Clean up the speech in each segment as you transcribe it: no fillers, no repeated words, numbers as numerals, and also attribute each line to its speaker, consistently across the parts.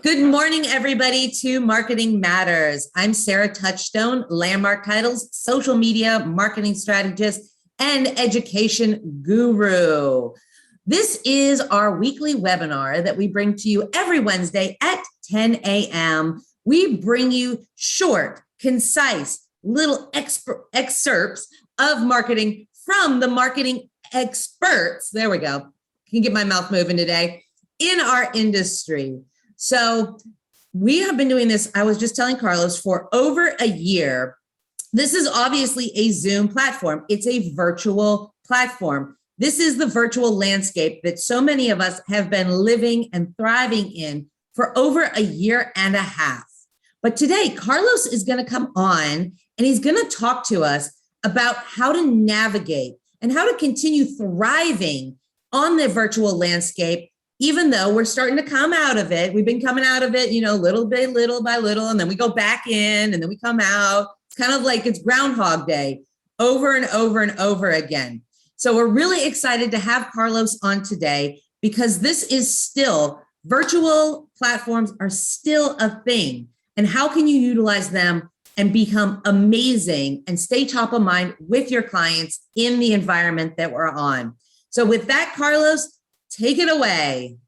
Speaker 1: Good morning, everybody, to Marketing Matters. I'm Sarah Touchstone, Landmark Titles, social media marketing strategist, and education guru. This is our weekly webinar that we bring to you every Wednesday at 10 a.m. We bring you short, concise, little excerpts of marketing from the marketing experts. There we go. Can get my mouth moving today in our industry. So we have been doing this, I was just telling Carlos, for over a year. This is obviously a Zoom platform. It's a virtual platform. This is the virtual landscape that so many of us have been living and thriving in for over a year and a half. But today, Carlos is going to come on and he's going to talk to us about how to navigate and how to continue thriving on the virtual landscape. Even though we're starting to come out of it, we've been coming out of it, little by little, and then we go back in and then we come out. It's kind of like it's Groundhog Day over and over and over again. So we're really excited to have Carlos on today because this is still, virtual platforms are still a thing. And how can you utilize them and become amazing and stay top of mind with your clients in the environment that we're on? So with that, Carlos, take it away.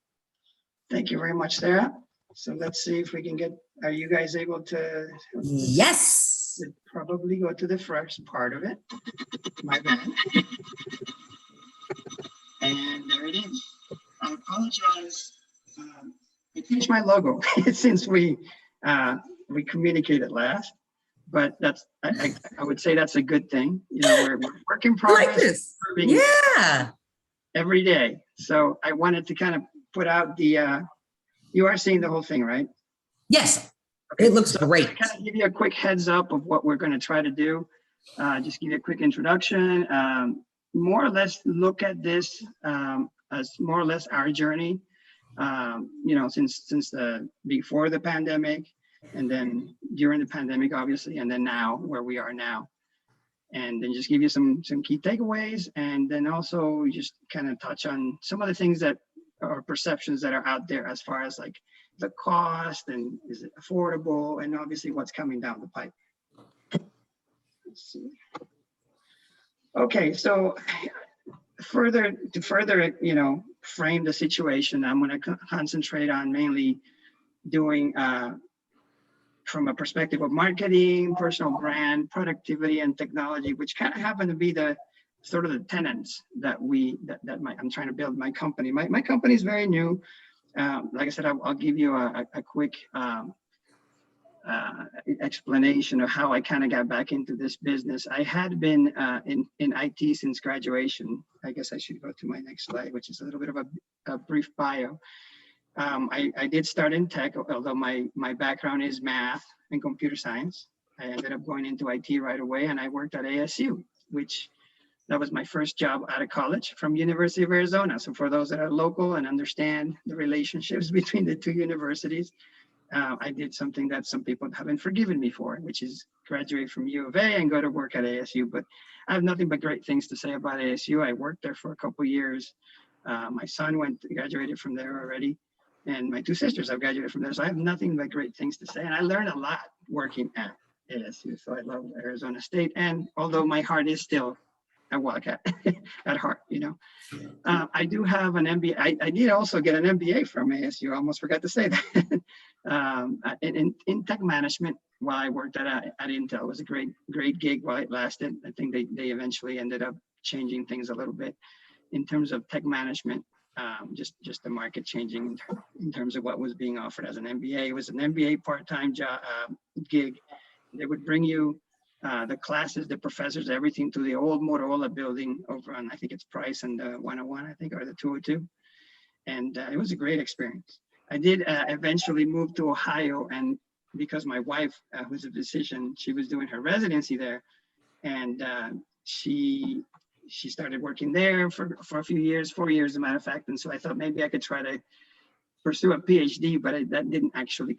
Speaker 2: Thank you very much, Sarah. So let's see if we can are you guys able to?
Speaker 1: Yes.
Speaker 2: Probably go to the first part of it. My bad. And there it is. I apologize. I changed my logo since we communicated last, but I would say that's a good thing. We're work in progress.
Speaker 1: I like this. Yeah.
Speaker 2: Every day. So I wanted to kind of put out you are seeing the whole thing, right?
Speaker 1: Yes.
Speaker 2: Okay.
Speaker 1: It looks great.
Speaker 2: Kind of give you a quick heads up of what we're going to try to do. Just give you a quick introduction. More or less look at this as more or less our journey, since before the pandemic, and then during the pandemic, obviously, and then now where we are now. And then just give you some key takeaways, and then also just kind of touch on some of the things that are perceptions that are out there as far as like the cost and is it affordable, and obviously what's coming down the pipe. Let's see. Okay, so further frame the situation, I'm going to concentrate on mainly doing from a perspective of marketing, personal brand, productivity, and technology, which kind of happen to be the sort of the tenets that I'm trying to build my company. My company is very new. Like I said, I'll give you a quick explanation of how I kind of got back into this business. I had been in IT since graduation. I guess I should go to my next slide, which is a little bit of a brief bio. I did start in tech, although my background is math and computer science. I ended up going into IT right away, and I worked at ASU, which that was my first job out of college from University of Arizona. So for those that are local and understand the relationships between the two universities, I did something that some people haven't forgiven me for, which is graduate from U of A and go to work at ASU. But I have nothing but great things to say about ASU. I worked there for a couple of years. My son graduated from there already. And my two sisters have graduated from there. So I have nothing but great things to say. And I learned a lot working at ASU. So I love Arizona State. And although my heart is still a Wildcat at heart, I do have an MBA. I did also get an MBA from ASU. I almost forgot to say that. In tech management while I worked at Intel. It was a great gig while it lasted. I think they eventually ended up changing things a little bit in terms of tech management. Just the market changing in terms of what was being offered as an MBA. It was an MBA part-time job gig. They would bring you the classes, the professors, everything to the old Motorola building over on, I think it's Price and 101, I think, or the 202. And it was a great experience. I did eventually move to Ohio, and because my wife, who's a physician, she was doing her residency there, and she started working there for a few years, 4 years, as a matter of fact. And so I thought maybe I could try to pursue a PhD, but that didn't actually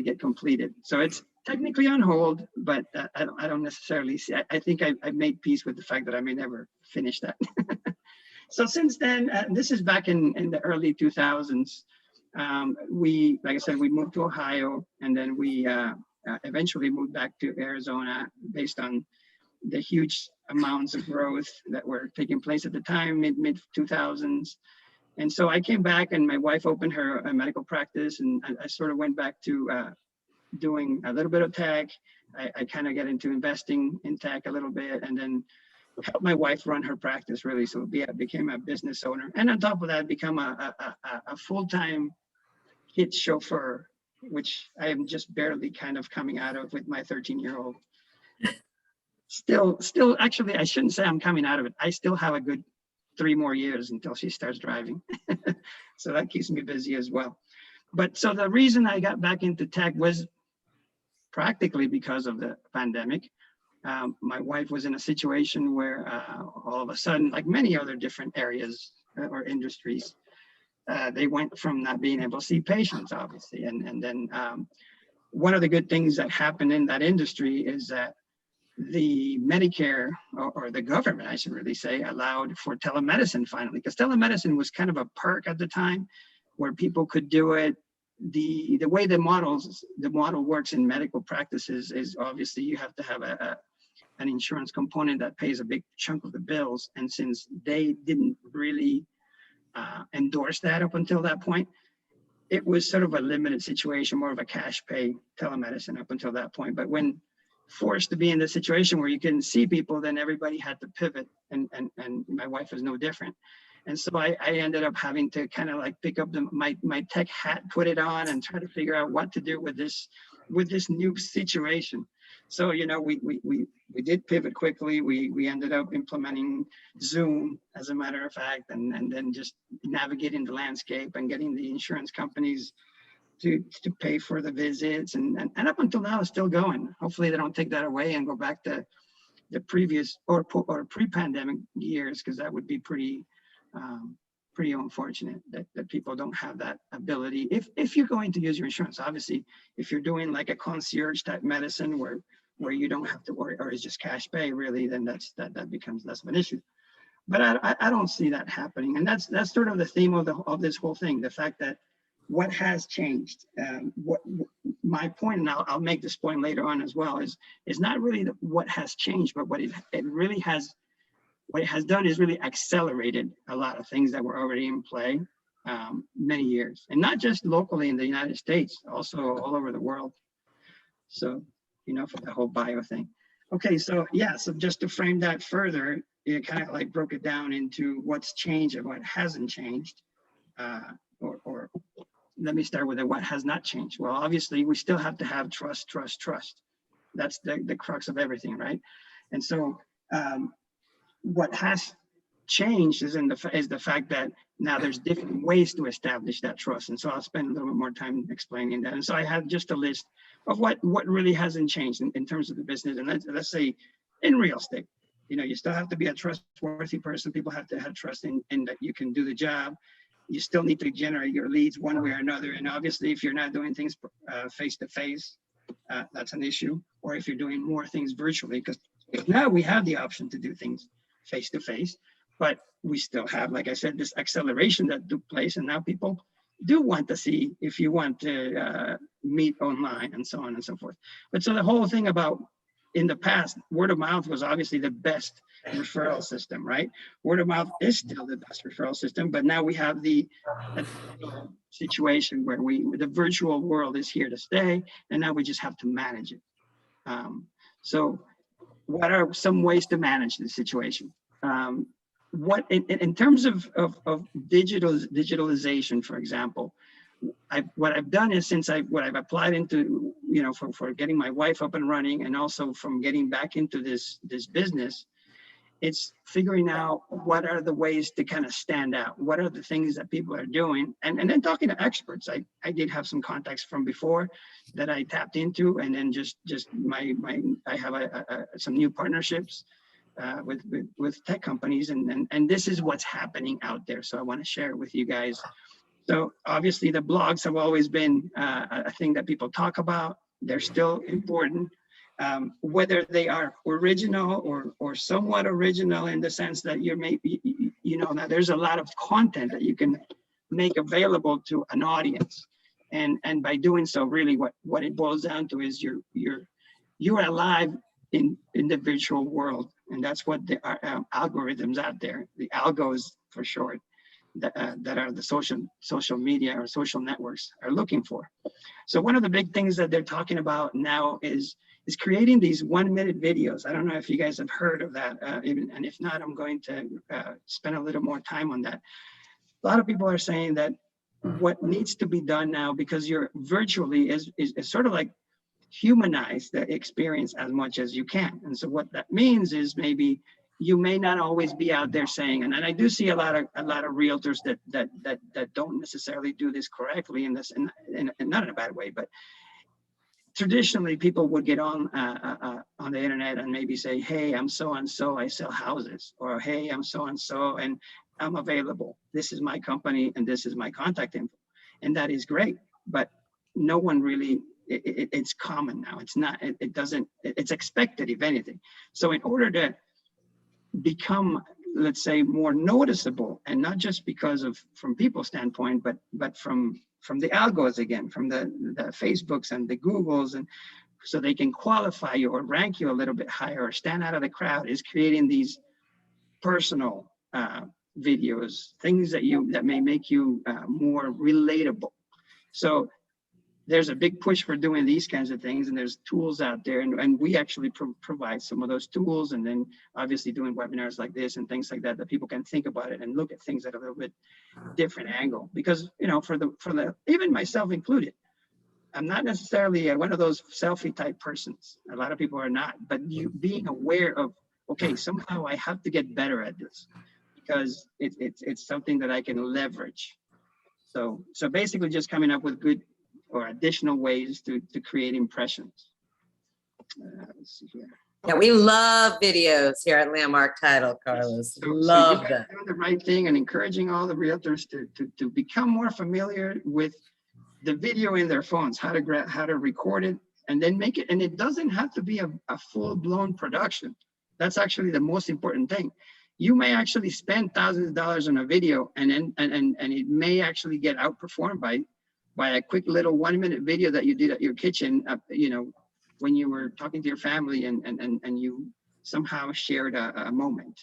Speaker 2: get completed. So it's technically on hold, but I don't necessarily see. I think I made peace with the fact that I may never finish that. So since then, this is back in the early 2000s. We, like I said, we moved to Ohio, and then we eventually moved back to Arizona based on the huge amounts of growth that were taking place at the time, mid 2000s. And so I came back, and my wife opened her medical practice, and I sort of went back to doing a little bit of tech. I kind of got into investing in tech a little bit, and then helped my wife run her practice, really. So became a business owner, and on top of that, become a full-time kid chauffeur, which I am just barely kind of coming out of with my 13-year-old. Still, actually, I shouldn't say I'm coming out of it. I still have a good 3 more years until she starts driving. So that keeps me busy as well. But so the reason I got back into tech was practically because of the pandemic. My wife was in a situation where all of a sudden, like many other different areas or industries, they went from not being able to see patients, obviously. And then one of the good things that happened in that industry is that the Medicare, or the government, I should really say, allowed for telemedicine finally, because telemedicine was kind of a perk at the time where people could do it. The way the model works in medical practices is obviously you have to have an insurance component that pays a big chunk of the bills. And since they didn't really endorse that up until that point, it was sort of a limited situation, more of a cash pay telemedicine up until that point. But when forced to be in the situation where you couldn't see people, then everybody had to pivot, and my wife was no different. And so I ended up having to kind of like pick up my tech hat, put it on, and try to figure out what to do with this new situation. So, you know, we did pivot quickly. We ended up implementing Zoom, as a matter of fact, and then just navigating the landscape and getting the insurance companies to pay for the visits, and up until now it's still going. Hopefully they don't take that away and go back to the previous or pre-pandemic years, because that would be pretty unfortunate that people don't have that ability. If you're going to use your insurance, obviously, if you're doing like a concierge type medicine where you don't have to worry, or it's just cash pay really, then that becomes less of an issue. But I don't see that happening, and that's sort of the theme of this whole thing, the fact that what has changed. What my point, and I'll make this point later on as well, is not really what has changed, but what it really has. What it has done is really accelerated a lot of things that were already in play many years, and not just locally in the United States, also all over the world. So, you know, for the whole bio thing. Okay, so yeah, so just to frame that further, it kind of like broke it down into what's changed and what hasn't changed. Or let me start with what has not changed. Well, obviously, we still have to have trust. That's the crux of everything, right? And so what has changed is the fact that now there's different ways to establish that trust. And so I'll spend a little bit more time explaining that. And so I have just a list of what really hasn't changed in terms of the business. And let's say in real estate, you know, you still have to be a trustworthy person. People have to have trust in that you can do the job. You still need to generate your leads one way or another. And obviously, if you're not doing things face-to-face, that's an issue. Or if you're doing more things virtually, because now we have the option to do things face-to-face, but we still have, like I said, this acceleration that took place, and now people do want to see if you want to meet online and so on and so forth. But so the whole thing about, in the past, word of mouth was obviously the best referral system, right? Word of mouth is still the best referral system, but now we have the situation where the virtual world is here to stay, and now we just have to manage it. So what are some ways to manage this situation? What in terms of digitalization, for example, what I've done is, what I've applied into, you know, for getting my wife up and running, and also from getting back into this business, it's figuring out what are the ways to kind of stand out. What are the things that people are doing, and then talking to experts. I did have some contacts from before that I tapped into, and then just I have some new partnerships with tech companies, and this is what's happening out there. So I want to share it with you guys. So obviously the blogs have always been a thing that people talk about. They're still important. Whether they are original or somewhat original, in the sense that you're maybe, you know, that there's a lot of content that you can make available to an audience. And by doing so, really what it boils down to is you're alive in the virtual world. And that's what the algorithms out there, the algos for short, that are the social media or social networks are looking for. So one of the big things that they're talking about now is creating these 1-minute videos. I don't know if you guys have heard of that, and if not, I'm going to spend a little more time on that. A lot of people are saying that what needs to be done now, because you're virtually, is sort of like humanize the experience as much as you can. And so what that means is maybe you may not always be out there saying, and I do see a lot of realtors that don't necessarily do this correctly in this, and not in a bad way, but traditionally people would get on the internet and maybe say, hey, I'm so-and-so, I sell houses, or hey, I'm so-and-so and I'm available. This is my company and this is my contact info. And that is great, but no one really, it's common now. It's not, it's expected, if anything. So in order to become, let's say, more noticeable, and not just because of from people's standpoint, but from the algos again, from the Facebooks and the Googles, and so they can qualify you or rank you a little bit higher or stand out of the crowd, is creating these personal videos, things that may make you more relatable. So there's a big push for doing these kinds of things, and there's tools out there, and we actually provide some of those tools, and then obviously doing webinars like this and things like that people can think about it and look at things at a little bit different angle. Because, you know, for the even myself included, I'm not necessarily one of those selfie type persons. A lot of people are not, but you being aware of, okay, somehow I have to get better at this because it's something that I can leverage. So basically just coming up with good or additional ways to create impressions. Let's see here.
Speaker 1: Yeah, we love videos here at Landmark Title, Carlos. Love that.
Speaker 2: Doing the right thing and encouraging all the realtors to become more familiar with the video in their phones, how to record it, and then make it. And it doesn't have to be a full-blown production. That's actually the most important thing. You may actually spend thousands of dollars on a video, and it may actually get outperformed by a quick little 1-minute video that you did at your kitchen, you know, when you were talking to your family and you somehow shared a moment.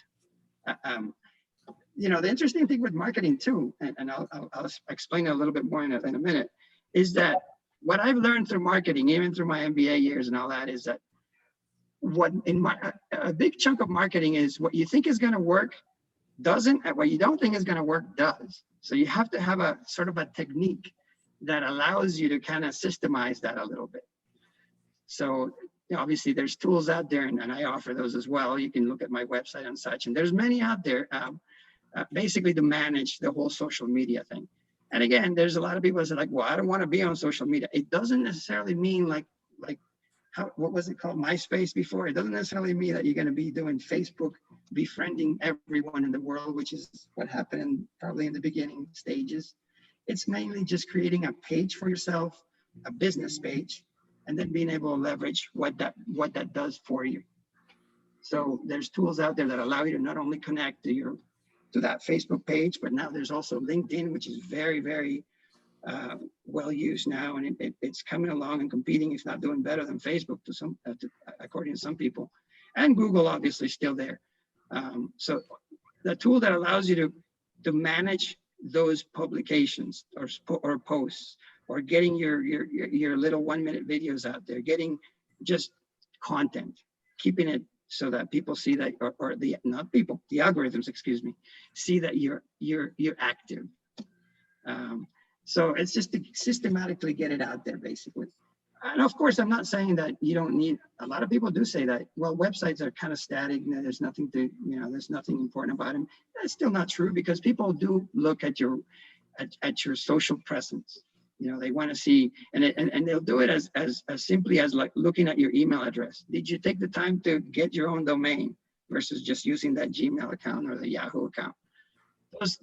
Speaker 2: You know, the interesting thing with marketing too, and I'll explain a little bit more in a minute, is that what I've learned through marketing, even through my MBA years and all that, is that a big chunk of marketing is what you think is going to work doesn't, and what you don't think is going to work does. So you have to have a sort of a technique that allows you to kind of systemize that a little bit. So, you know, obviously there's tools out there, and I offer those as well. You can look at my website and such, and there's many out there basically to manage the whole social media thing. And again, there's a lot of people that say like, well, I don't want to be on social media. It doesn't necessarily mean like what was it called, MySpace before? It doesn't necessarily mean that you're going to be doing Facebook, befriending everyone in the world, which is what happened probably in the beginning stages. It's mainly just creating a page for yourself, a business page, and then being able to leverage what that does for you. So there's tools out there that allow you to not only connect to that Facebook page, but now there's also LinkedIn, which is very, very well used now, and it's coming along and competing, if not doing better than Facebook according to some people. And Google obviously still there. So the tool that allows you to manage those publications or posts, or getting your little 1-minute videos out there, getting just content, keeping it so that people see that, or the algorithms, excuse me, see that you're active. So it's just to systematically get it out there, basically. And of course, I'm not saying that you don't need, a lot of people do say that, well, websites are kind of static, there's nothing there's nothing important about them. That's still not true, because people do look at your social presence. You know, they want to see, and they'll do it as simply as like looking at your email address. Did you take the time to get your own domain versus just using that Gmail account or the Yahoo account?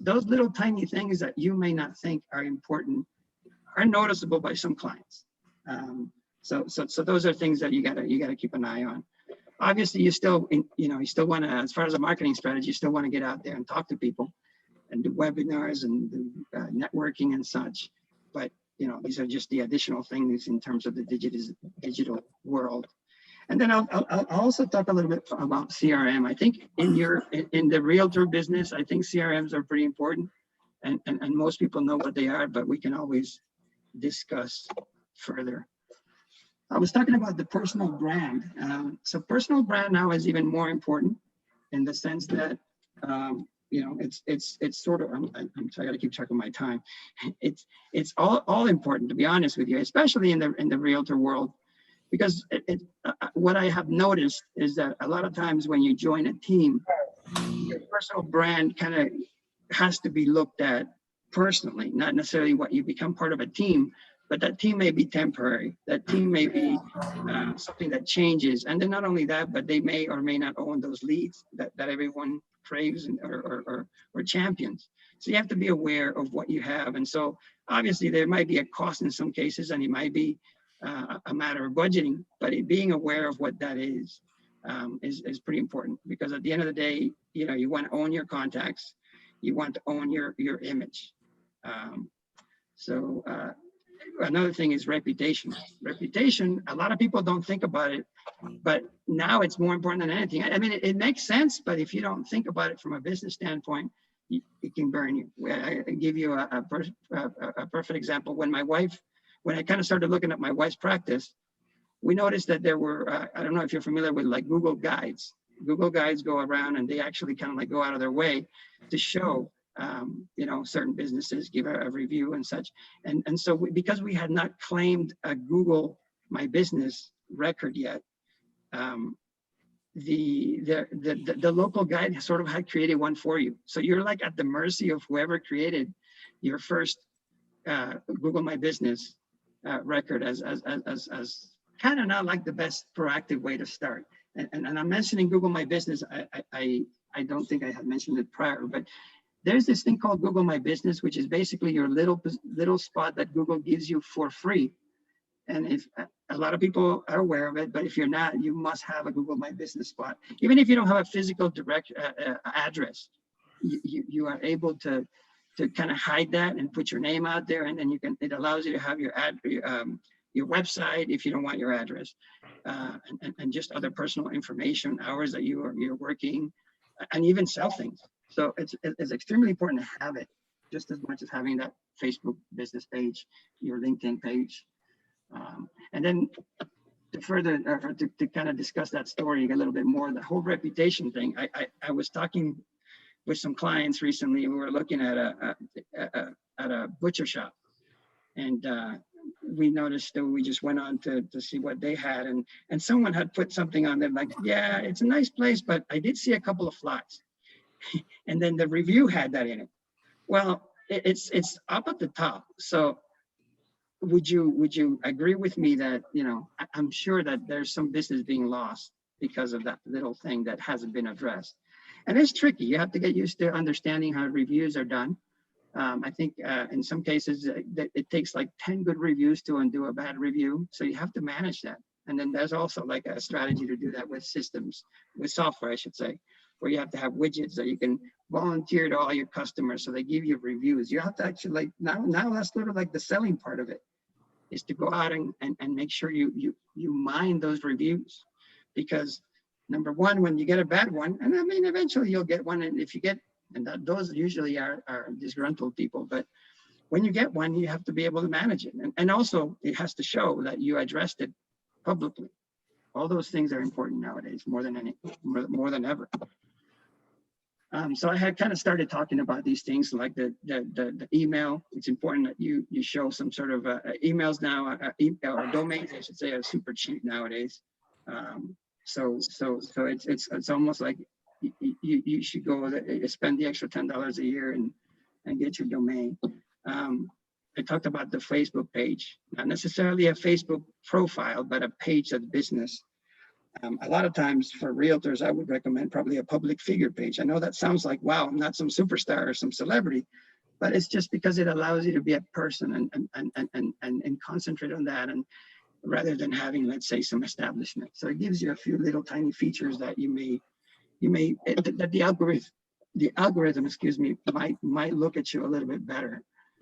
Speaker 2: Those little tiny things that you may not think are important are noticeable by some clients. So those are things that you gotta keep an eye on. Obviously, you still want to, as far as a marketing strategy, you still want to get out there and talk to people. and do webinars and do networking and such. But these are just the additional things in terms of the digital world. And then I'll also talk a little bit about CRM. I think in the realtor business, I think CRMs are pretty important, and most people know what they are, but we can always discuss further. I was talking about the personal brand. So personal brand now is even more important in the sense that it's sort of, I got to keep track of my time. It's all important, to be honest with you, especially in the realtor world, because what I have noticed is that a lot of times when you join a team, your personal brand kind of has to be looked at personally, not necessarily what you become part of a team, but that team may be temporary. That team may be something that changes. And then not only that, but they may or may not own those leads that everyone craves or champions. So you have to be aware of what you have. And so obviously there might be a cost in some cases, and it might be a matter of budgeting, but being aware of what that is pretty important, because at the end of the day, you want to own your contacts, you want to own your image. Another thing is reputation. Reputation, a lot of people don't think about it, but now it's more important than anything. I mean, it makes sense, but if you don't think about it from a business standpoint, it can burn you. I give you a perfect example. When I kind of started looking at my wife's practice, we noticed that there were, I don't know if you're familiar with like Google Guides. Google Guides go around and they actually kind of like go out of their way to show certain businesses, give a review and such. And so because we had not claimed a Google My Business record yet, the local guide sort of had created one for you. So you're like at the mercy of whoever created your first Google My Business record as kind of not like the best proactive way to start. And I'm mentioning Google My Business. I don't think I had mentioned it prior, but there's this thing called Google My Business, which is basically your little spot that Google gives you for free. And if a lot of people are aware of it, but if you're not, you must have a Google My Business spot. Even if you don't have a physical direct address, you are able to kind of hide that and put your name out there, and then it allows you to have your website if you don't want your address, and just other personal information, hours that you're working, and even sell things. So it's extremely important to have it, just as much as having that Facebook business page, your LinkedIn page. And then to further, to kind of discuss that story a little bit more, the whole reputation thing, I was talking with some clients recently, and we were looking at a butcher shop, and we noticed that we just went on to see what they had, and someone had put something on there like, yeah, it's a nice place, but I did see a couple of flies. And then the review had that in it. Well, it's up at the top. So would you agree with me that, I'm sure that there's some business being lost because of that little thing that hasn't been addressed. And it's tricky. You have to get used to understanding how reviews are done. I think in some cases it takes like 10 good reviews to undo a bad review. So you have to manage that. And then there's also like a strategy to do that with systems, with software, I should say, where you have to have widgets that you can volunteer to all your customers so they give you reviews. You have to actually like, now that's sort of like the selling part of it, is to go out and make sure you mine those reviews. Because number one, when you get a bad one, and I mean, eventually you'll get one, and if you get, those usually are disgruntled people, but when you get one, you have to be able to manage it. And also it has to show that you addressed it publicly. All those things are important nowadays, more than ever. So I had kind of started talking about these things like the email. It's important that you show some sort of emails now, or domains, I should say, are super cheap nowadays. So it's almost like you should go spend the extra $10 a year and get your domain. I talked about the Facebook page, not necessarily a Facebook profile, but a page that's business. A lot of times for realtors, I would recommend probably a public figure page. I know that sounds like, wow, I'm not some superstar or some celebrity, but it's just because it allows you to be a person and concentrate on that, and rather than having, let's say, some establishment. So it gives you a few little tiny features that you may that the the algorithm, excuse me, might look at you a little bit better.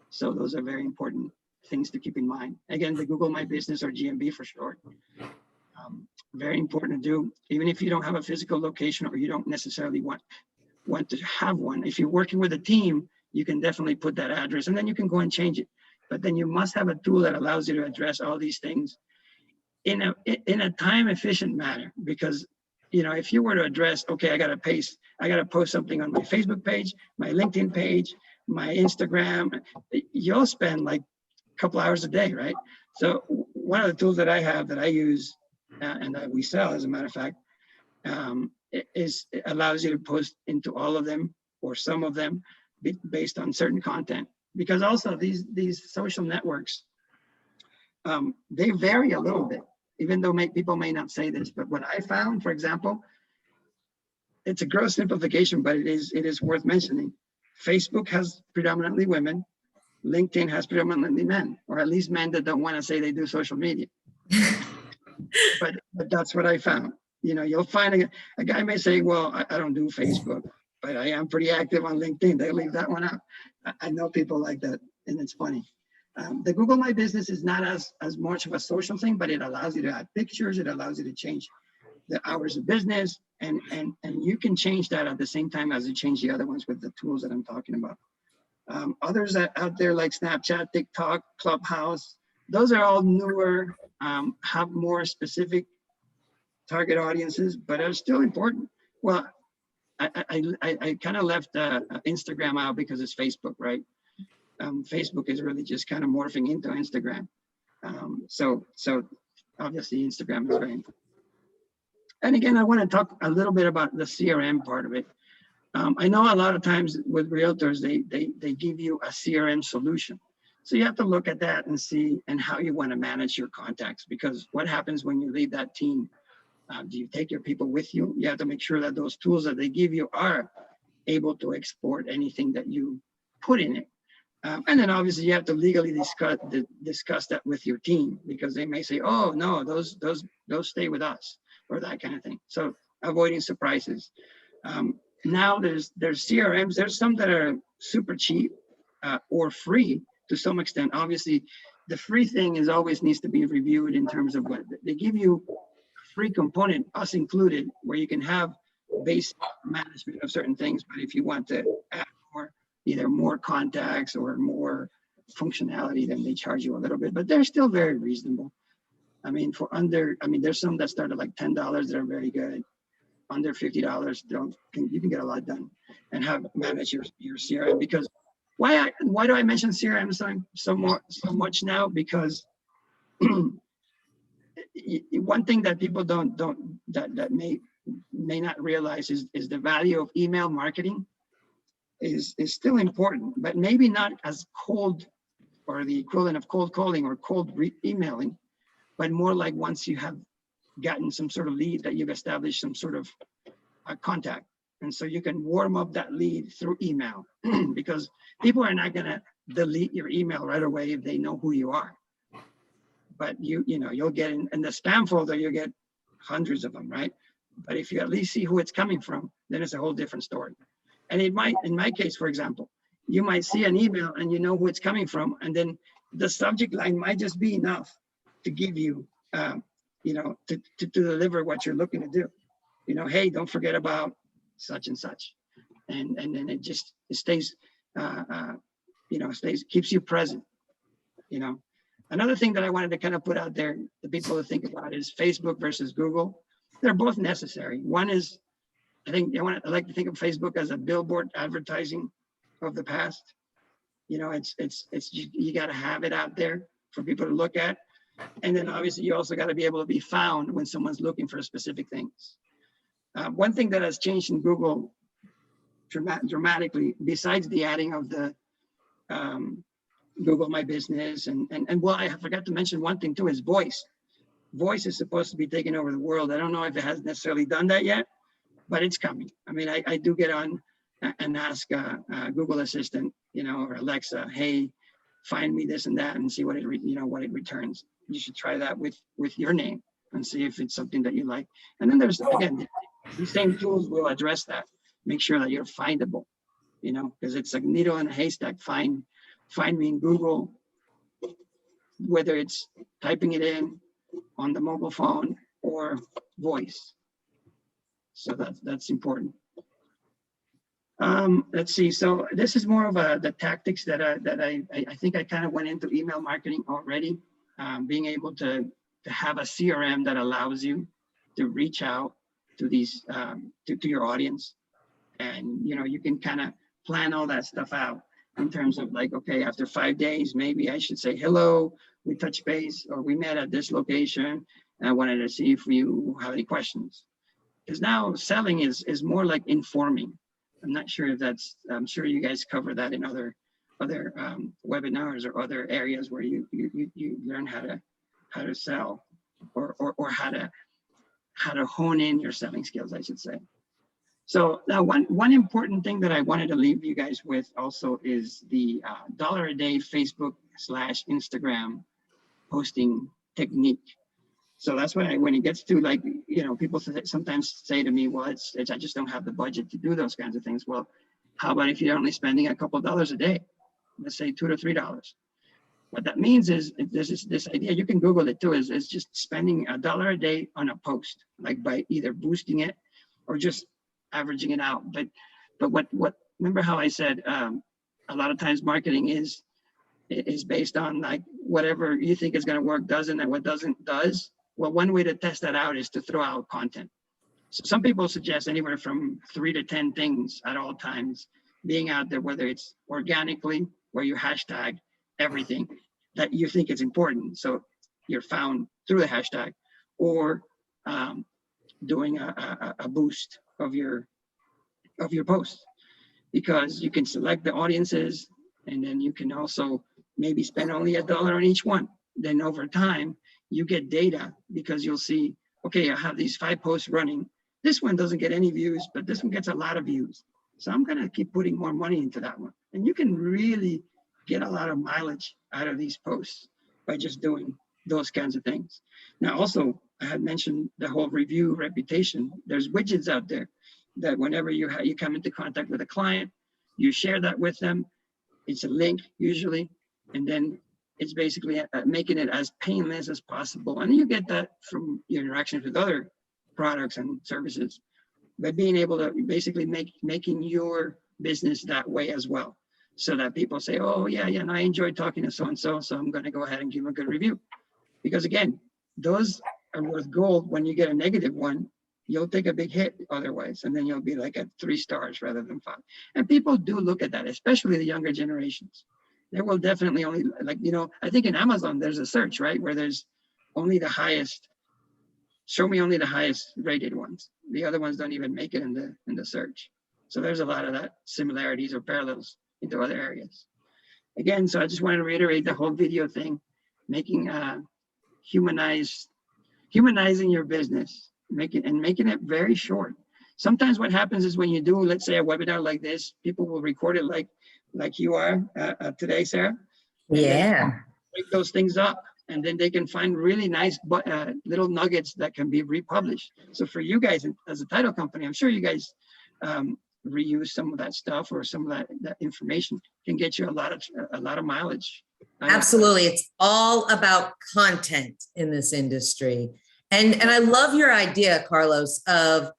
Speaker 2: So those are very important things to keep in mind. Again, the Google My Business, or GMB for short. Very important to do, even if you don't have a physical location or you don't necessarily want to have one. If you're working with a team, you can definitely put that address and then you can go and change it. But then you must have a tool that allows you to address all these things in a time efficient manner. Because, you know, if you were to address, okay, I got to post something on my Facebook page, my LinkedIn page, my Instagram, you'll spend like a couple hours a day, right? So one of the tools that I have that I use and that we sell, as a matter of fact, it allows you to post into all of them or some of them based on certain content. Because also these social networks, they vary a little bit, even though people may not say this. But what I found, for example, it's a gross simplification, but it is worth mentioning. Facebook has predominantly women. LinkedIn has predominantly men, or at least men that don't want to say they do social media. but that's what I found. You know, you'll find a guy may say, well, I don't do Facebook, but I am pretty active on LinkedIn. They leave that one out. I know people like that, and it's funny. The Google My Business is not as much of a social thing, but it allows you to add pictures. It allows you to change the hours of business, and you can change that at the same time as you change the other ones with the tools that I'm talking about. Others out there like Snapchat, TikTok, Clubhouse, those are all newer, have more specific target audiences, but are still important. Well, I kind of left Instagram out because it's Facebook, right? Facebook is really just kind of morphing into Instagram. So obviously Instagram is very important. And again, I want to talk a little bit about the CRM part of it. I know a lot of times with realtors, they give you a CRM solution. So you have to look at that and see and how you want to manage your contacts, because what happens when you leave that team? Do you take your people with you? You have to make sure that those tools that they give you are able to export anything that you put in it. And then obviously you have to legally discuss that with your team, because they may say, oh no, those stay with us, or that kind of thing. So avoiding surprises. Now there's CRMs, there's some that are super cheap or free to some extent. Obviously the free thing is always needs to be reviewed in terms of what they give you. Free component, us included, where you can have base management of certain things, but if you want to add more, either more contacts or more functionality, then they charge you a little bit, but they're still very reasonable. I mean, there's some that start at like $10 that are very good. Under $50, you can get a lot done and have manage your CRM. Because why do I mention CRM so much now? Because one thing that people that may not realize is the value of email marketing is still important, but maybe not as cold, or the equivalent of cold calling or cold emailing, but more like once you have gotten some sort of lead, that you've established some sort of contact. And so you can warm up that lead through email because people are not going to delete your email right away if they know who you are. But you'll get in the spam folder, you'll get hundreds of them, right? But if you at least see who it's coming from, then it's a whole different story. And it might, in my case, for example, you might see an email and you know who it's coming from, and then the subject line might just be enough to give you, to deliver what you're looking to do. Hey, don't forget about such and such, and then it stays, keeps you present. Another thing that I wanted to kind of put out there, the people to think about, is Facebook versus Google. They're both necessary. One is, I like to think of Facebook as a billboard advertising of the past. It's you got to have it out there for people to look at, and then obviously you also got to be able to be found when someone's looking for specific things. One thing that has changed in Google dramatically, besides the adding of the Google My Business, and well, I forgot to mention one thing too, is voice. Voice is supposed to be taking over the world. I don't know if it has necessarily done that yet, but it's coming. I mean, I do get on and ask Google Assistant, or Alexa, hey, find me this and that, and see what it returns. You should try that with your name and see if it's something that you like. And then there's, again, these same tools will address that. make sure that you're findable, you know, because it's a needle in a haystack. Find me in Google, whether it's typing it in on the mobile phone or voice. So that's important. Let's see. So this is more of the tactics that I think I kind of went into email marketing already. Being able to have a CRM that allows you to reach out to these to your audience, and you know, you can kind of plan all that stuff out in terms of like, okay, after 5 days, maybe I should say, hello, we touch base, or we met at this location, and I wanted to see if you have any questions. Because now selling is more like informing. I'm not sure if that's, I'm sure you guys cover that in other webinars or other areas where you learn how to sell, or how to hone in your selling skills, I should say. So now one important thing that I wanted to leave you guys with also is the $1 a day Facebook / Instagram posting technique. So that's when it gets to, like, you know, people sometimes say to me, well, it's I just don't have the budget to do those kinds of things. Well, how about if you're only spending a couple of dollars a day, let's say $2 to $3. What that means is, there's this idea, you can Google it too, is just spending $1 a day on a post, like by either boosting it or just averaging it out. But what remember how I said a lot of times marketing is based on like whatever you think is going to work doesn't, and what doesn't does. Well, one way to test that out is to throw out content. So some people suggest anywhere from 3 to 10 things at all times being out there, whether it's organically, where you hashtag everything that you think is important, so you're found through the hashtag, or doing a boost of your post, because you can select the audiences, and then you can also maybe spend only $1 on each one. Then over time, you get data, because you'll see, okay, I have these 5 posts running. This one doesn't get any views, but this one gets a lot of views. So I'm going to keep putting more money into that one. And you can really get a lot of mileage out of these posts by just doing those kinds of things. Now, also, I had mentioned the whole review reputation. There's widgets out there that whenever you come into contact with a client, you share that with them. It's a link usually, and then it's basically making it as painless as possible. And you get that from your interactions with other products and services, by being able to basically making your business that way as well. So that people say, oh yeah, and I enjoyed talking to so-and-so, so I'm gonna go ahead and give them a good review. Because again, those are worth gold. When you get a negative one, you'll take a big hit otherwise, and then you'll be like at 3 stars rather than 5. And people do look at that, especially the younger generations. They will definitely only, like, you know, I think in Amazon, there's a search, right, where there's only the highest, show me only the highest rated ones. The other ones don't even make it in the search. So there's a lot of that similarities or parallels into other areas. Again, so I just wanted to reiterate the whole video thing, making humanizing your business, making it very short. Sometimes what happens is when you do, let's say, a webinar like this, people will record it like you are today, Sarah.
Speaker 1: Yeah.
Speaker 2: Break those things up, and then they can find really nice little nuggets that can be republished. So for you guys as a title company, I'm sure you guys reuse some of that stuff, or some of that information can get you a lot of mileage.
Speaker 1: Absolutely. It's all about content in this industry. And I love your idea, Carlos, of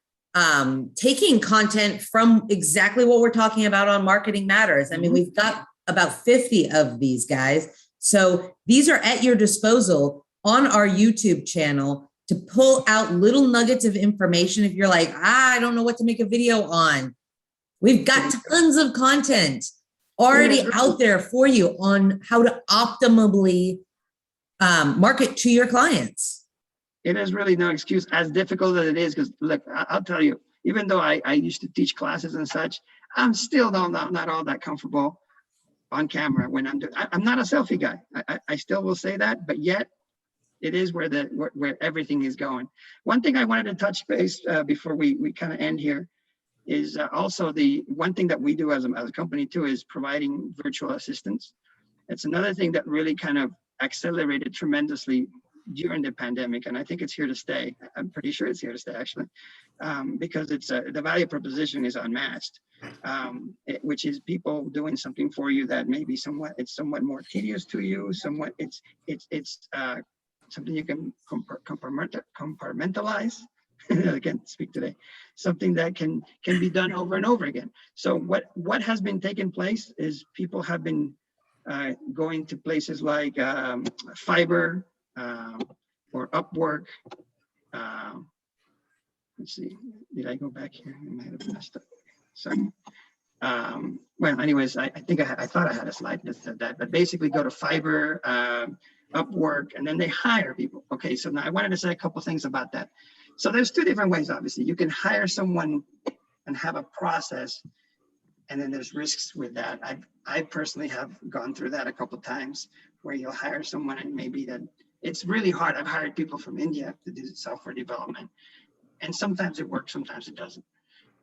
Speaker 1: taking content from exactly what we're talking about on Marketing Matters. I mean, we've got about 50 of these guys. So these are at your disposal on our YouTube channel to pull out little nuggets of information. If you're like, I don't know what to make a video on, we've got tons of content already out there for you on how to optimally market to your clients.
Speaker 2: It is really no excuse, as difficult as it is, because look, I'll tell you, even though I used to teach classes and such, I'm still not all that comfortable on camera when I'm not a selfie guy. I still will say that, but yet it is where everything is going. One thing I wanted to touch base before we kind of end here is also the one thing that we do as a company too is providing virtual assistants. It's another thing that really kind of accelerated tremendously during the pandemic, and I think it's here to stay. I'm pretty sure it's here to stay, actually, because it's the value proposition is unmatched, which is people doing something for you that maybe somewhat more tedious to you, somewhat it's something you can compartmentalize. I can't speak today. Something that can be done over and over again. So what has been taking place is people have been going to places like Fiverr or Upwork. Let's see, did I go back here? I might have messed up. Sorry. Well, anyways, I think I thought I had a slide that said that, but basically go to Fiverr, Upwork, and then they hire people. Okay, so now I wanted to say a couple things about that. So there's two different ways, obviously. You can hire someone and have a process, and then there's risks with that. I personally have gone through that a couple of times, where you'll hire someone and maybe that it's really hard. I've hired people from India to do software development, and sometimes it works, sometimes it doesn't.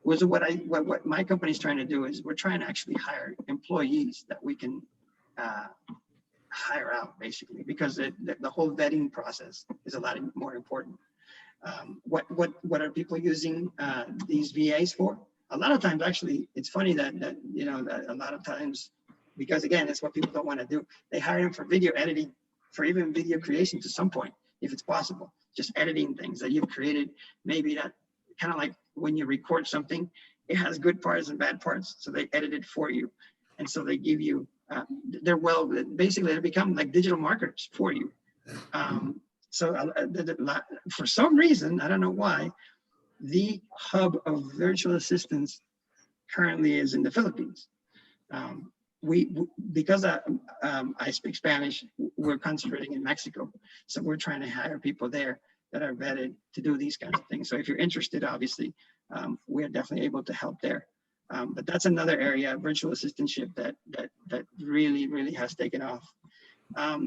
Speaker 2: What my company's trying to do is we're trying to actually hire employees that we can hire out, basically, because the whole vetting process is a lot more important. What are people using these VAs for? A lot of times, actually, it's funny that a lot of times, because again, it's what people don't want to do. They hire them for video editing, for even video creation to some point, if it's possible, just editing things that you've created. Maybe that kind of like when you record something, it has good parts and bad parts, so they edit it for you, and so they give you. Basically, they become like digital marketers for you. So for some reason, I don't know why, the hub of virtual assistants currently is in the Philippines. Because I speak Spanish, we're concentrating in Mexico. So we're trying to hire people there that are vetted to do these kinds of things. So if you're interested, obviously, we're definitely able to help there. But that's another area, virtual assistantship, that really has taken off.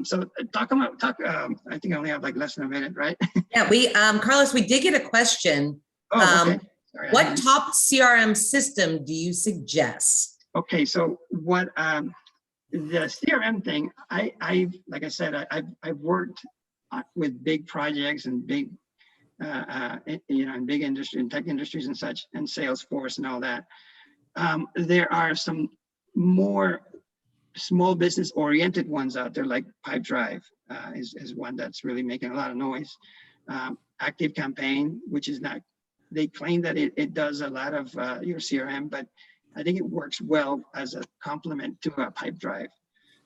Speaker 2: So I think I only have like less than a minute, right?
Speaker 1: Yeah, Carlos, we did get a question.
Speaker 2: Oh, okay. Sorry,
Speaker 1: what top CRM system do you suggest?
Speaker 2: Okay, so what the CRM thing, like I said, I've worked with big projects and big, in big industry and tech industries and such, and Salesforce and all that. There are some more small business oriented ones out there, like Pipedrive is one that's really making a lot of noise. Active Campaign, which is not, they claim that it does a lot of your CRM, but I think it works well as a complement to a Pipedrive.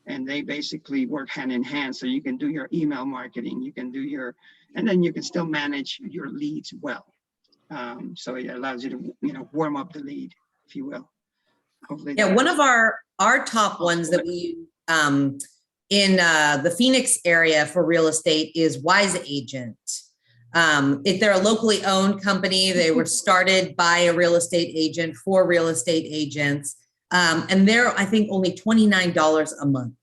Speaker 2: And they basically work hand in hand. So you can do your email marketing, you can do and then you can still manage your leads well. So it allows you to, warm up the lead, if you will. Hopefully.
Speaker 1: Yeah, one of our top ones that we in the Phoenix area for real estate is Wise Agent. If they're a locally owned company, they were started by a real estate agent for real estate agents. And they're, I think, only $29 a month.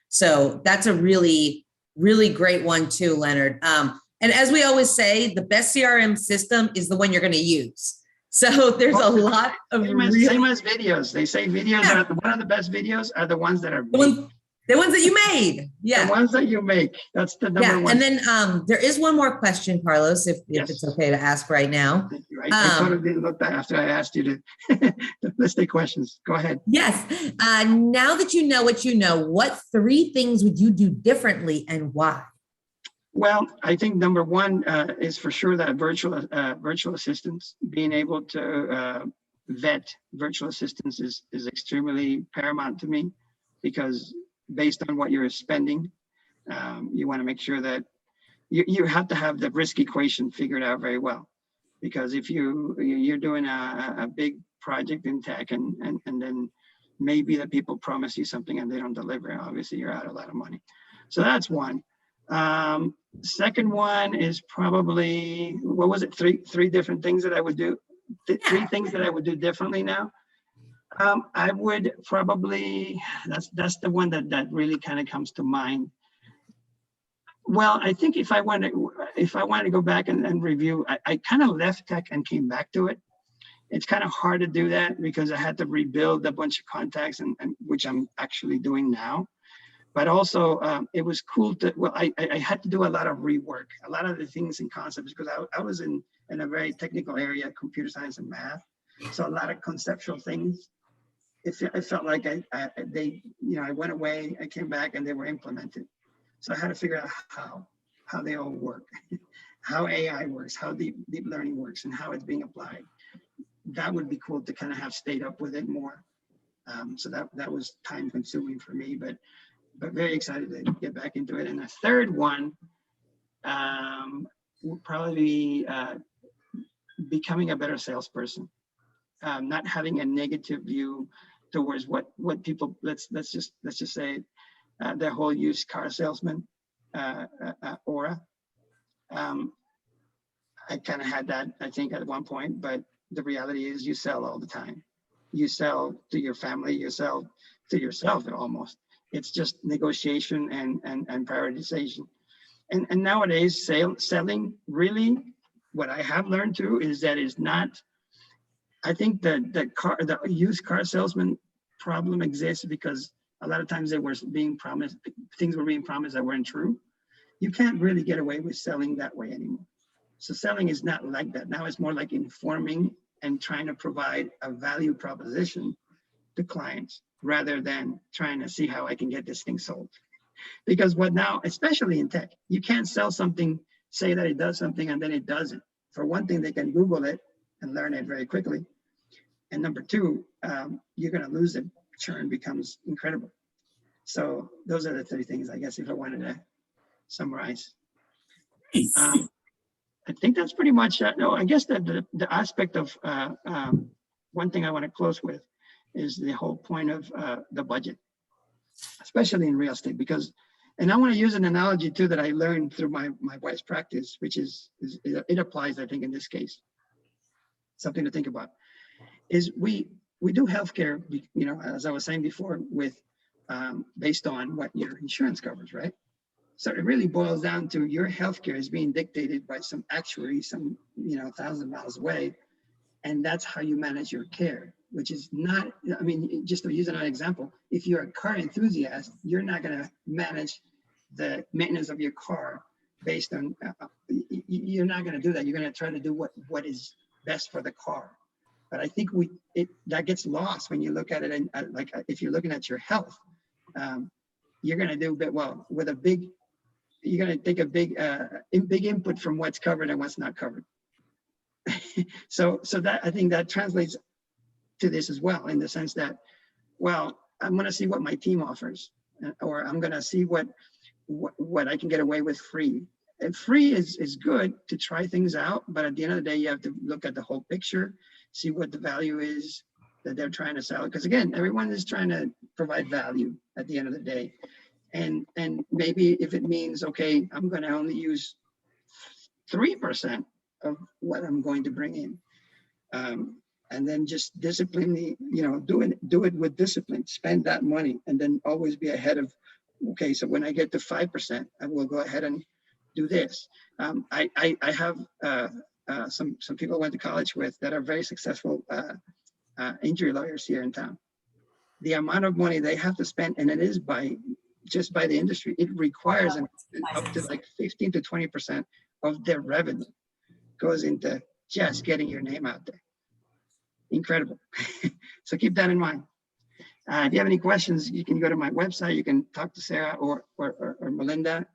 Speaker 1: So that's a really, really great one too, Leonard. And as we always say, the best CRM system is the one you're going to use. So there's a lot of
Speaker 2: same as videos. They say videos are one of the best videos are the ones that are made.
Speaker 1: The ones that you made. Yeah.
Speaker 2: The ones that you make. That's the number one.
Speaker 1: And then there is one more question, Carlos, if it's okay to ask right now.
Speaker 2: Thank you. I totally didn't look back after I asked you to let's take questions. Go ahead.
Speaker 1: Yes. Now that you know what you know, what 3 things would you do differently and why?
Speaker 2: Well, I think number one is for sure that virtual assistants, being able to vet virtual assistants is extremely paramount to me, because based on what you're spending, you want to make sure that you have to have the risk equation figured out very well. Because if you're doing a big project in tech and then maybe the people promise you something and they don't deliver, obviously you're out a lot of money. So that's one. Second one is probably, what was it? Three different things that I would do. 3 things that I would do differently now. I would probably, that's the one that really kind of comes to mind. Well, I think if I want to go back and review, I kind of left tech and came back to it. It's kind of hard to do that because I had to rebuild a bunch of contacts, and which I'm actually doing now. but also it was cool to, well, I had to do a lot of rework, a lot of the things and concepts, because I was in a very technical area, computer science and math. So a lot of conceptual things. It felt like I went away, I came back, and they were implemented. So I had to figure out how they all work, how AI works, how deep learning works, and how it's being applied. That would be cool to kind of have stayed up with it more. So that was time consuming for me, but very excited to get back into it. And the third one would probably be becoming a better salesperson, not having a negative view towards what people, let's just say the whole used car salesman aura. I kind of had that, I think, at one point, but the reality is you sell all the time. You sell to your family, you sell to yourself almost. It's just negotiation and prioritization. And nowadays, selling really, what I have learned too is that is not, I think the used car salesman problem exists because a lot of times they were being promised, things were being promised that weren't true. You can't really get away with selling that way anymore. So selling is not like that. Now it's more like informing and trying to provide a value proposition to clients rather than trying to see how I can get this thing sold. Because what now, especially in tech, you can't sell something, say that it does something and then it doesn't. For one thing, they can Google it and learn it very quickly. And number two, you're going to lose it. Churn becomes incredible. So those are the three things, I guess, if I wanted to summarize. I think that's pretty much, no, I guess that the aspect of one thing I want to close with is the whole point of the budget, especially in real estate, because, and I want to use an analogy too that I learned through my wife's practice, which is it applies, I think, in this case. Something to think about is we do healthcare, you know, as I was saying before, with based on what your insurance covers, right? So it really boils down to your healthcare is being dictated by some actuary, some, you know, 1,000 miles away. And that's how you manage your care, which is not, I mean, just to use another example, if you're a car enthusiast, you're not going to manage the maintenance of your car based on, you're not going to do that. You're going to try to do what is best for the car. But I think that gets lost when you look at it, and like if you're looking at your health, you're going to do a bit well with a big, you're going to take a big input from what's covered and what's not covered. so that, I think that translates to this as well, in the sense that, well, I'm going to see what my team offers, or I'm going to see what I can get away with free. And free is good to try things out, but at the end of the day, you have to look at the whole picture, see what the value is that they're trying to sell. Because again, everyone is trying to provide value at the end of the day. And maybe if it means, okay, I'm going to only use 3% of what I'm going to bring in, and then just discipline the, you know, do it with discipline, spend that money, and then always be ahead of, okay, so when I get to 5%, I will go ahead and do this. I have some people I went to college with that are very successful injury lawyers here in town. The amount of money they have to spend, and it is just by the industry, it requires them up to like 15 to 20% of their revenue goes into just getting your name out there. Incredible. So keep that in mind. If you have any questions, you can go to my website. You can talk to Sarah or Melinda.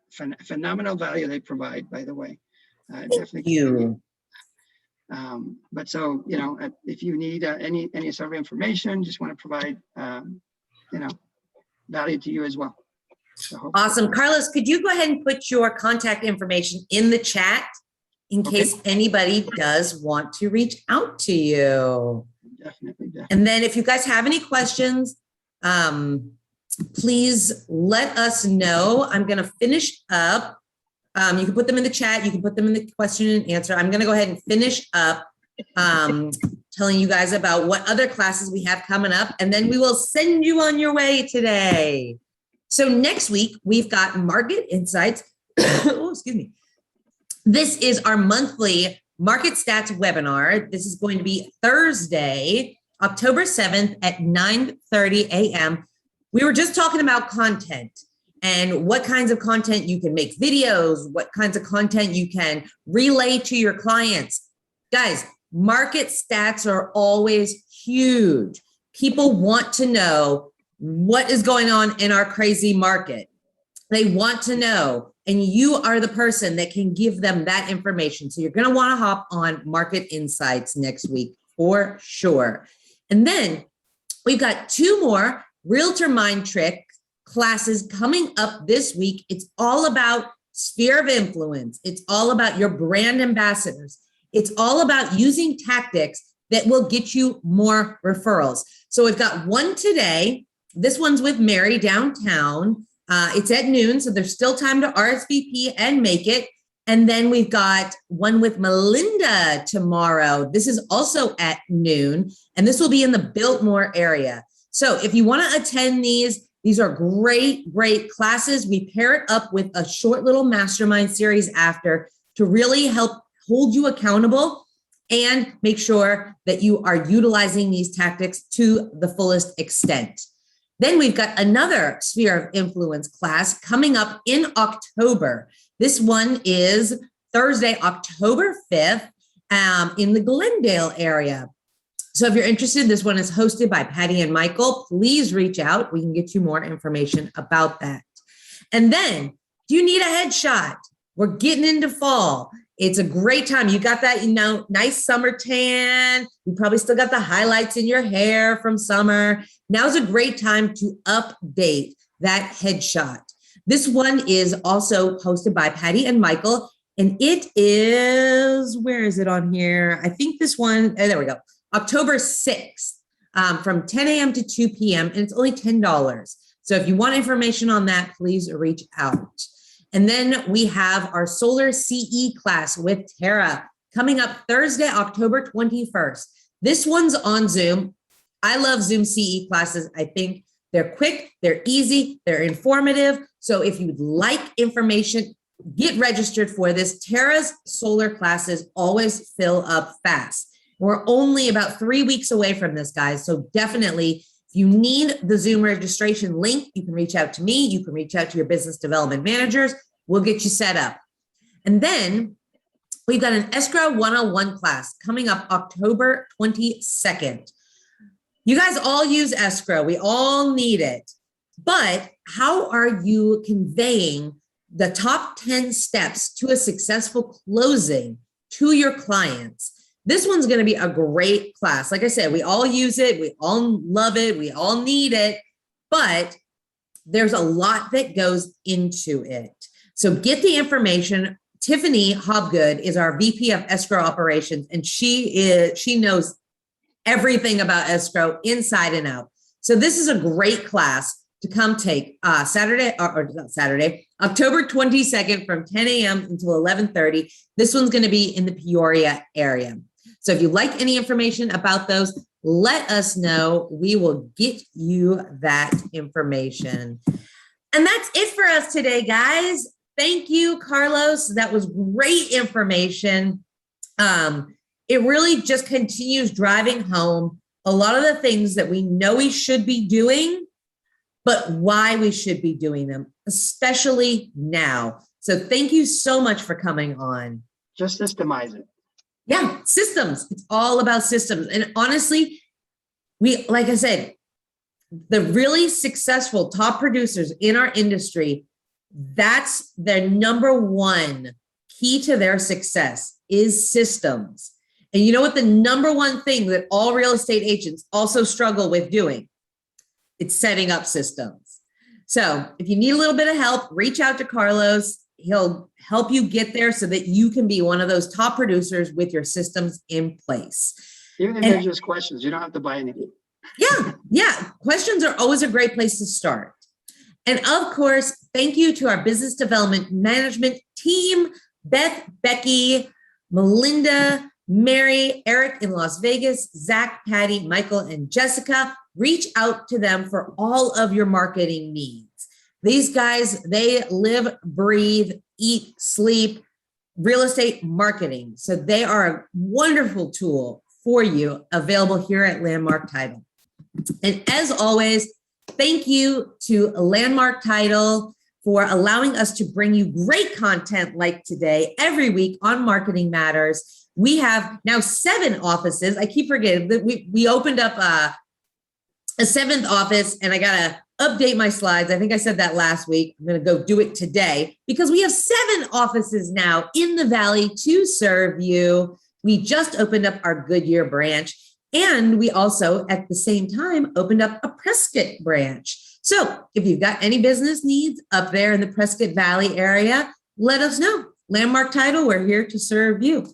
Speaker 2: Phenomenal value they provide, by the way. Definitely.
Speaker 1: Thank you.
Speaker 2: But so, you know, if you need any sort of information, just want to provide, you know, value to you as well. So
Speaker 1: Awesome. Carlos, could you go ahead and put your contact information in the chat in case anybody does want to reach out to you?
Speaker 2: Definitely.
Speaker 1: And then if you guys have any questions, please let us know. I'm going to finish up. You can put them in the chat. You can put them in the question and answer. I'm going to go ahead and finish up telling you guys about what other classes we have coming up, and then we will send you on your way today. So next week, we've got Market Insights. Oh, excuse me. This is our monthly Market Stats webinar. This is going to be Thursday, October 7th at 9:30 a.m. We were just talking about content. and what kinds of content you can make videos, what kinds of content you can relay to your clients. Guys, market stats are always huge. People want to know what is going on in our crazy market. They want to know, and you are the person that can give them that information. So you're going to want to hop on Market Insights next week for sure. And then we've got 2 more Realtor Mind Trick classes coming up this week. It's all about sphere of influence. It's all about your brand ambassadors. It's all about using tactics that will get you more referrals. So we've got one today. This one's with Mary downtown. It's at noon, so there's still time to RSVP and make it. And then we've got one with Melinda tomorrow. This is also at noon, and this will be in the Biltmore area. So if you want to attend these are great, great classes. We pair it up with a short little mastermind series after to really help hold you accountable and make sure that you are utilizing these tactics to the fullest extent. Then we've got another Sphere of Influence class coming up in October. This one is Thursday, October 5th, in the Glendale area. So if you're interested, this one is hosted by Patty and Michael. Please reach out. We can get you more information about that. And then, do you need a headshot? We're getting into fall. It's a great time. You got that, nice summer tan. You probably still got the highlights in your hair from summer. Now's a great time to update that headshot. This one is also hosted by Patty and Michael, and it is, where is it on here? I think this one, there we go, October 6th, from 10 a.m. to 2 p.m., and it's only $10. So if you want information on that, please reach out. And then we have our Solar CE class with Tara coming up Thursday, October 21st. This one's on Zoom. I love Zoom CE classes. I think they're quick, they're easy, they're informative. So if you'd like information, get registered for this. Tara's solar classes always fill up fast. We're only about 3 weeks away from this, guys. So definitely, if you need the Zoom registration link, you can reach out to me. You can reach out to your business development managers. We'll get you set up. And then we've got an Escrow 101 class coming up October 22nd. You guys all use escrow. We all need it. But how are you conveying the top 10 steps to a successful closing to your clients? This one's going to be a great class. Like I said, we all use it. We all love it. We all need it. But there's a lot that goes into it. So get the information. Tiffany Hobgood is our VP of Escrow Operations, and she knows everything about escrow inside and out. So this is a great class to come take October 22nd from 10 a.m. until 11:30. This one's going to be in the Peoria area. So if you'd like any information about those, let us know. We will get you that information. And that's it for us today, guys. Thank you, Carlos. That was great information. It really just continues driving home a lot of the things that we know we should be doing, but why we should be doing them, especially now. So thank you so much for coming on.
Speaker 2: Just systemize it.
Speaker 1: Yeah, systems. It's all about systems. And honestly, like I said, the really successful top producers in our industry, that's their number one key to their success is systems. And you know what the number one thing that all real estate agents also struggle with doing? It's setting up systems. So if you need a little bit of help, reach out to Carlos. He'll help you get there so that you can be one of those top producers with your systems in place.
Speaker 2: Even if they're just questions, you don't have to buy anything.
Speaker 1: Yeah. Questions are always a great place to start. And of course, thank you to our business development management team, Beth, Becky, Melinda, Mary, Eric in Las Vegas, Zach, Patty, Michael, and Jessica. Reach out to them for all of your marketing needs. These guys, they live, breathe, eat, sleep, real estate marketing. So they are a wonderful tool for you available here at Landmark Title. And as always, thank you to Landmark Title for allowing us to bring you great content like today every week on Marketing Matters. We have now 7 offices. I keep forgetting that we opened up a 7th office, and I got to update my slides. I think I said that last week. I'm going to go do it today because we have 7 offices now in the Valley to serve you. We just opened up our Goodyear branch, and we also, at the same time, opened up a Prescott branch. So if you've got any business needs up there in the Prescott Valley area, let us know. Landmark Title, we're here to serve you.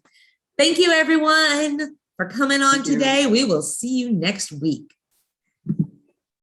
Speaker 1: Thank you, everyone, for coming on today. We will see you next week.